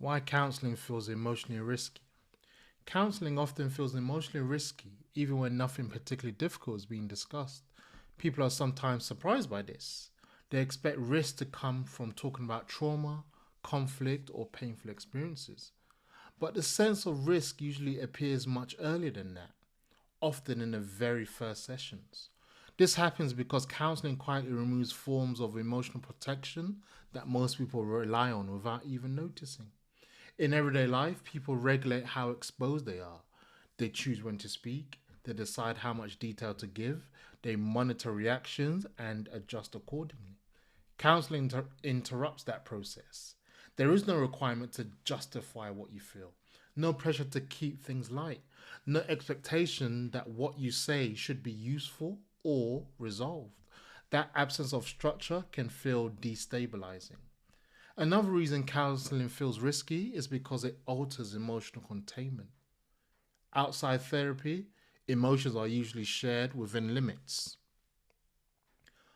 Why counseling feels emotionally risky. Counseling often feels emotionally risky, even when nothing particularly difficult is being discussed. People are sometimes surprised by this. They expect risk to come from talking about trauma, conflict, or painful experiences. But the sense of risk usually appears much earlier than that, often in the very first sessions. This happens because counseling quietly removes forms of emotional protection that most people rely on without even noticing. In everyday life, people regulate how exposed they are. They choose when to speak, they decide how much detail to give, they monitor reactions and adjust accordingly. Counseling interrupts that process. There is no requirement to justify what you feel, no pressure to keep things light, no expectation that what you say should be useful or resolved. That absence of structure can feel destabilizing. Another reason counseling feels risky is because it alters emotional containment. Outside therapy, emotions are usually shared within limits.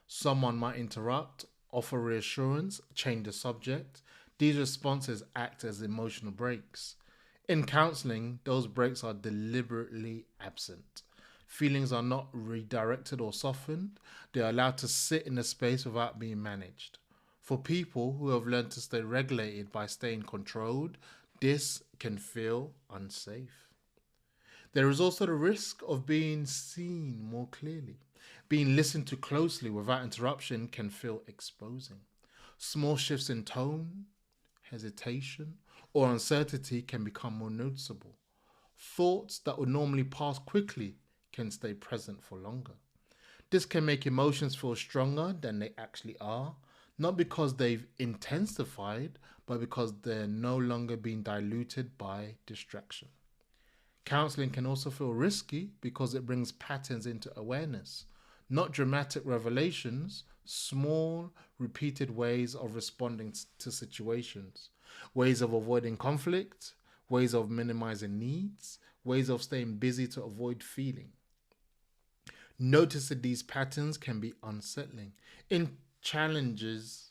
Someone might interrupt, offer reassurance, change the subject. These responses act as emotional breaks. In counseling, those breaks are deliberately absent. Feelings are not redirected or softened, they are allowed to sit in a space without being managed. For people who have learned to stay regulated by staying controlled, this can feel unsafe. There is also the risk of being seen more clearly. Being listened to closely without interruption can feel exposing. Small shifts in tone, hesitation, or uncertainty can become more noticeable. Thoughts that would normally pass quickly can stay present for longer. This can make emotions feel stronger than they actually are, not because they've intensified, but because they're no longer being diluted by distraction. Counseling can also feel risky because it brings patterns into awareness, not dramatic revelations, small, repeated ways of responding to situations, ways of avoiding conflict, ways of minimizing needs, ways of staying busy to avoid feeling. Noticing these patterns can be unsettling. In challenges